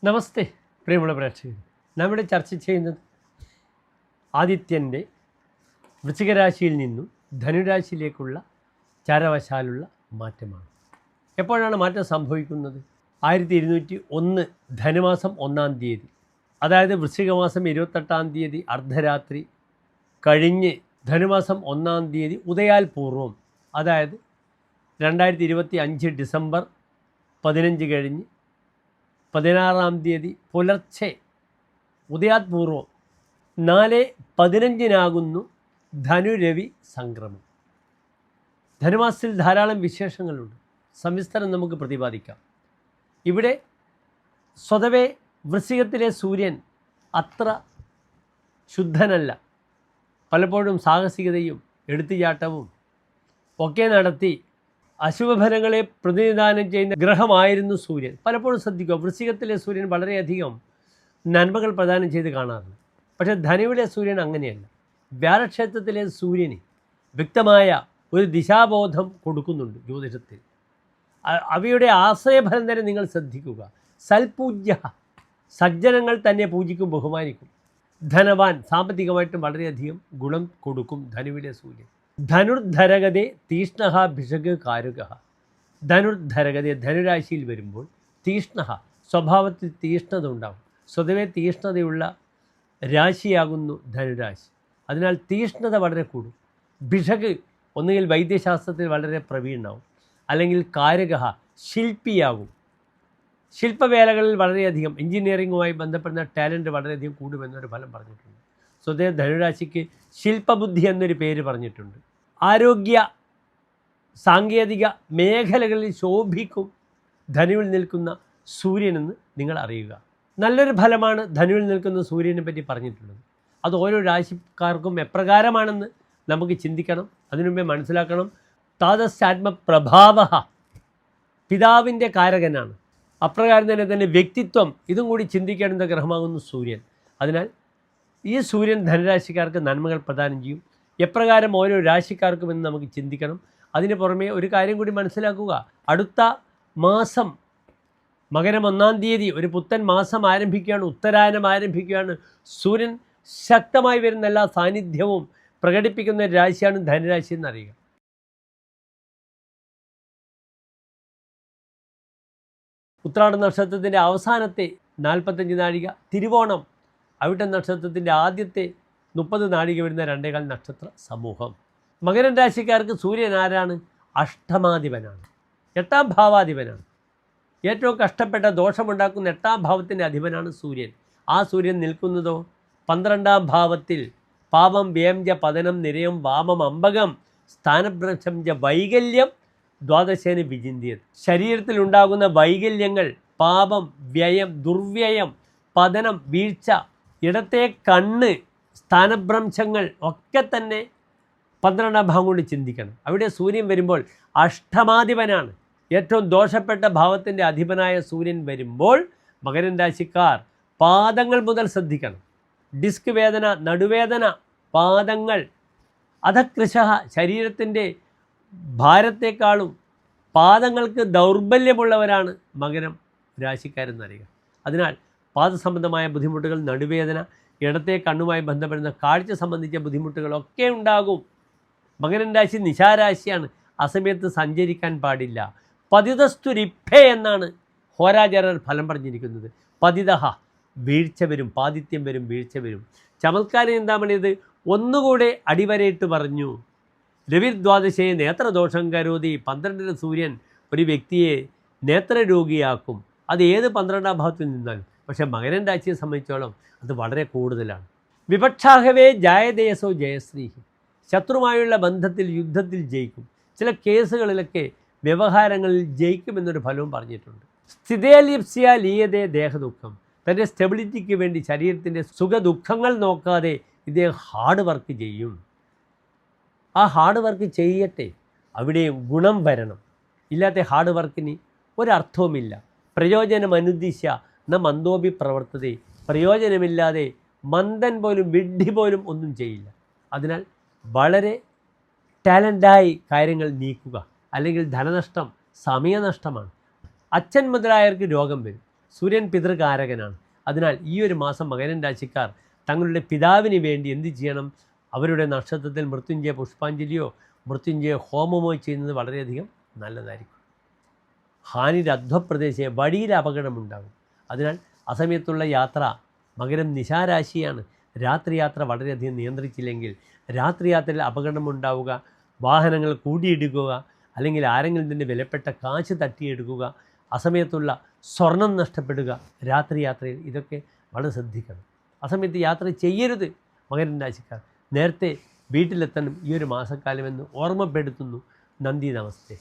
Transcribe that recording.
നമസ്തേ പ്രിയമുള്ള പ്രേക്ഷകർ, നമ്മുടെ ചർച്ച ചെയ്യുന്നത് ആദിത്യൻ്റെ വൃശ്ചികരാശിയിൽ നിന്നും ധനുരാശിയിലേക്കുള്ള ചാരവശാലുള്ള മാറ്റമാണ്. എപ്പോഴാണ് മാറ്റം സംഭവിക്കുന്നത്? 1201 ധനുമാസം 1-ാം തീയതി, അതായത് വൃശ്ചികമാസം 28-ാം തീയതി അർദ്ധരാത്രി കഴിഞ്ഞ് ധനുമാസം 1-ാം തീയതി ഉദയാൽ പൂർവം, അതായത് 2025 ഡിസംബർ 15 കഴിഞ്ഞ് 16-ാം തീയതി പുലർച്ചെ ഉദയാത്പൂർവം 4:15 ധനുരവി സംക്രമം. ധനുമാസത്തിൽ ധാരാളം വിശേഷങ്ങളുണ്ട്, സവിസ്തരം നമുക്ക് പ്രതിപാദിക്കാം. ഇവിടെ സ്വതവേ വൃശ്ചികത്തിലെ സൂര്യൻ അത്ര ശുദ്ധനല്ല. പലപ്പോഴും സാഹസികതയും എടുത്തുചാട്ടവും ഒക്കെ നടത്തി അശുഭഫലങ്ങളെ പ്രതിനിധാനം ചെയ്യുന്ന ഗ്രഹമായിരുന്നു സൂര്യൻ. പലപ്പോഴും ശ്രദ്ധിക്കുക, വൃശ്ചികത്തിലെ സൂര്യൻ വളരെയധികം നന്മകൾ പ്രദാനം ചെയ്ത് കാണാറുണ്ട്. പക്ഷേ ധനുവിലെ സൂര്യൻ അങ്ങനെയല്ല. വ്യാഴക്ഷേത്രത്തിലെ സൂര്യന് വ്യക്തമായ ഒരു ദിശാബോധം കൊടുക്കുന്നുണ്ട് ജ്യോതിഷത്തിൽ. അവയുടെ ആശ്രയഫലം തന്നെ നിങ്ങൾ ശ്രദ്ധിക്കുക. സൽപൂജ്യ, സജ്ജനങ്ങൾ തന്നെ പൂജിക്കും, ബഹുമാനിക്കും. ധനവാൻ, സാമ്പത്തികമായിട്ടും വളരെയധികം ഗുണം കൊടുക്കും ധനുവിലെ സൂര്യൻ. ധനുർധരഗതേ തീഷ്ണ ഭിഷക് കാരുക. ധനുർധരഗതേ, ധനുരാശിയിൽ വരുമ്പോൾ തീഷ്ണ, സ്വഭാവത്തിൽ തീഷ്ണത ഉണ്ടാകും. സ്വതവേ തീഷ്ണതയുള്ള രാശിയാകുന്നു ധനുരാശി. അതിനാൽ തീഷ്ണത വളരെ കൂടും. ഭിഷക്, ഒന്നുകിൽ വൈദ്യശാസ്ത്രത്തിൽ വളരെ പ്രവീണനാവും, അല്ലെങ്കിൽ കാരക, ശില്പിയാകും. ശില്പവേലകളിൽ വളരെയധികം എഞ്ചിനീയറിങ്ങുമായി ബന്ധപ്പെടുന്ന ടാലൻറ്റ് വളരെയധികം കൂടുമെന്നൊരു ഫലം പറഞ്ഞിട്ടുണ്ട്. സ്വതേ ധനുരാശിക്ക് ശില്പബുദ്ധി എന്നൊരു പേര് പറഞ്ഞിട്ടുണ്ട്. ആരോഗ്യ സാങ്കേതിക മേഖലകളിൽ ശോഭിക്കും ധനുവിൽ നിൽക്കുന്ന സൂര്യനെന്ന് നിങ്ങൾ അറിയുക. നല്ലൊരു ഫലമാണ് ധനുവിൽ നിൽക്കുന്ന സൂര്യനെ പറ്റി പറഞ്ഞിട്ടുള്ളത്. അത് ഓരോ രാശിക്കാർക്കും എപ്രകാരമാണെന്ന് നമുക്ക് ചിന്തിക്കണം. അതിനുമുമ്പേ മനസ്സിലാക്കണം, താതസ്യാത്മപ്രഭാവ, പിതാവിൻ്റെ കാരകനാണ്. അപ്രകാരം തന്നെ വ്യക്തിത്വം, ഇതും കൂടി ചിന്തിക്കേണ്ടുന്ന ഗ്രഹമാകുന്നു സൂര്യൻ. അതിനാൽ ഈ സൂര്യൻ ധനുരാശിക്കാർക്ക് നന്മകൾ പ്രദാനം ചെയ്യും. എപ്രകാരം ഓരോ രാശിക്കാർക്കും എന്ന് നമുക്ക് ചിന്തിക്കണം. അതിന് പുറമെ ഒരു കാര്യം കൂടി മനസ്സിലാക്കുക, അടുത്ത മാസം മകരം 1-ാം തീയതി ഒരു പുത്തൻ മാസം ആരംഭിക്കുകയാണ്, ഉത്തരായനം ആരംഭിക്കുകയാണ്. സൂര്യൻ ശക്തമായി വരുന്ന എല്ലാ സാന്നിധ്യവും പ്രകടിപ്പിക്കുന്ന ഒരു രാശിയാണ് ധനുരാശി എന്നറിയുക. ഉത്രാട നക്ഷത്രത്തിൻ്റെ അവസാനത്തെ 45 നാഴിക, തിരുവോണം അവിട്ട നക്ഷത്രത്തിൻ്റെ ആദ്യത്തെ 30 നാഴിക വരുന്ന 2.25 നക്ഷത്ര സമൂഹം. മകരം രാശിക്കാർക്ക് സൂര്യൻ ആരാണ്? അഷ്ടമാധിപനാണ്, 8-ാം ഭാവാധിപനാണ്. ഏറ്റവും കഷ്ടപ്പെട്ട ദോഷമുണ്ടാക്കുന്ന 8-ാം ഭാവത്തിൻ്റെ അധിപനാണ് സൂര്യൻ. ആ സൂര്യൻ നിൽക്കുന്നതോ 12-ാം ഭാവത്തിൽ. പാപം വ്യയം പതനം നിരയം വാമം അമ്പകം സ്ഥാനഭ്രംശം വൈകല്യം ദ്വാദശേന വിചിന്തിയത്. ശരീരത്തിലുണ്ടാകുന്ന വൈകല്യങ്ങൾ, പാപം, വ്യയം, ദുർവ്യയം, പതനം, വീഴ്ച, ഇടത്തെ കണ്ണ്, സ്ഥാനഭ്രംശങ്ങൾ ഒക്കെ തന്നെ 12-ാം ഭാവം കൊണ്ട് ചിന്തിക്കണം. അവിടെ സൂര്യൻ വരുമ്പോൾ അഷ്ടമാധിപനാണ്. ഏറ്റവും ദോഷപ്പെട്ട ഭാവത്തിൻ്റെ അധിപനായ സൂര്യൻ വരുമ്പോൾ മകരം രാശിക്കാർ പാദങ്ങൾ മുതൽ ശ്രദ്ധിക്കണം. ഡിസ്ക് വേദന, നടുവേദന, പാദങ്ങൾ, അധകൃശ, ശരീരത്തിൻ്റെ ഭാരത്തെക്കാളും പാദങ്ങൾക്ക് ദൗർബല്യമുള്ളവരാണ് മകരം രാശിക്കാരെന്നറിയുക. അതിനാൽ പാദസംബന്ധമായ ബുദ്ധിമുട്ടുകൾ, നടുവേദന, ഇടത്തെ കണ്ണുമായി ബന്ധപ്പെടുന്ന കാഴ്ച സംബന്ധിച്ച ബുദ്ധിമുട്ടുകളൊക്കെ ഉണ്ടാകും. മകരം രാശി നിശാരാശിയാണ്, അസമയത്ത് സഞ്ചരിക്കാൻ പാടില്ല. പതിതസ്തുരിഭേ എന്നാണ് ഹോരാചാര്യർ ഫലം പറഞ്ഞിരിക്കുന്നത്. പതിതഹ, വീഴ്ച വരും, പാതിത്യം വരും, വീഴ്ച വരും. ചമത്കാരം എന്താ പറയുന്നത്? ഒന്നുകൂടെ അടിവരയിട്ട് പറഞ്ഞു, രവിർദ്വാദശയെ നേത്രദോഷം കരോതി. 12-ലെ സൂര്യൻ ഒരു വ്യക്തിയെ നേത്രരോഗിയാക്കും. അത് ഏത് 12-ാം ഭാവത്തിൽ നിന്നാലും. പക്ഷേ മകരം രാശിയെ സംബന്ധിച്ചോളം അത് വളരെ കൂടുതലാണ്. വിപക്ഷാഹവേ ജായദേയസോ ജയശ്രീഹി, ശത്രുമായുള്ള ബന്ധത്തിൽ, യുദ്ധത്തിൽ ജയിക്കും. ചില കേസുകളിലൊക്കെ വ്യവഹാരങ്ങളിൽ ജയിക്കുമെന്നൊരു ഫലവും പറഞ്ഞിട്ടുണ്ട്. സ്ഥിതേലിപ്സ്യ ലീയതേ ദേഹദുഃഖം, തൻ്റെ സ്റ്റെബിലിറ്റിക്ക് വേണ്ടി ശരീരത്തിൻ്റെ സുഖദുഃഖങ്ങൾ നോക്കാതെ ഇദ്ദേഹം ഹാർഡ് വർക്ക് ചെയ്യും. ആ ഹാർഡ് വർക്ക് ചെയ്യട്ടെ, അവിടെയും ഗുണം വരണം. ഇല്ലാത്ത ഹാർഡ് വർക്കിന് ഒരർത്ഥവുമില്ല. പ്രയോജനമനുദ്ദിശ്യ ന മന്ദോപി പ്രവർത്തതേ, പ്രയോജനമില്ലാതെ മന്ദൻ പോലും, വിഡ്ഢി പോലും ഒന്നും ചെയ്യില്ല. അതിനാൽ വളരെ ടാലൻ്റായി കാര്യങ്ങൾ നീക്കുക. അല്ലെങ്കിൽ ധനനഷ്ടം, സമയനഷ്ടമാണ്. അച്ഛൻ മുതലായവർക്ക് രോഗം വരും. സൂര്യൻ പിതൃകാരകനാണ്. അതിനാൽ ഈ ഒരു മാസം മകരം രാശിക്കാർ തങ്ങളുടെ പിതാവിന് വേണ്ടി എന്ത് ചെയ്യണം? അവരുടെ നക്ഷത്രത്തിൽ മൃത്യുഞ്ജയ പുഷ്പാഞ്ജലിയോ മൃത്യുഞ്ജയ ഹോമമോ ചെയ്യുന്നത് വളരെയധികം നല്ലതായിരിക്കും. ഹാനിരധ്വപ്രദേശെ വഴിയിൽ അപകടമുണ്ടാകും. അതിനാൽ അസമയത്തുള്ള യാത്ര, മകരം നിശാരാശിയാണ്. രാത്രിയാത്ര വളരെയധികം നിയന്ത്രിച്ചില്ലെങ്കിൽ രാത്രിയാത്രയിൽ അപകടമുണ്ടാവുക, വാഹനങ്ങൾ കൂടിയിടുക, അല്ലെങ്കിൽ ആരെങ്കിലും തന്നെ വിലപ്പെട്ട കാശ് തട്ടിയെടുക്കുക, അസമയത്തുള്ള സ്വർണം നഷ്ടപ്പെടുക രാത്രിയാത്രയിൽ, ഇതൊക്കെ വളരെ ശ്രദ്ധിക്കണം. അസമയത്ത് യാത്ര ചെയ്യരുത് മകരം രാശിക്കാർ. നേരത്തെ വീട്ടിലെത്തണം ഈ ഒരു മാസക്കാലമെന്ന് ഓർമ്മപ്പെടുത്തുന്നു. നന്ദി, നമസ്തേ.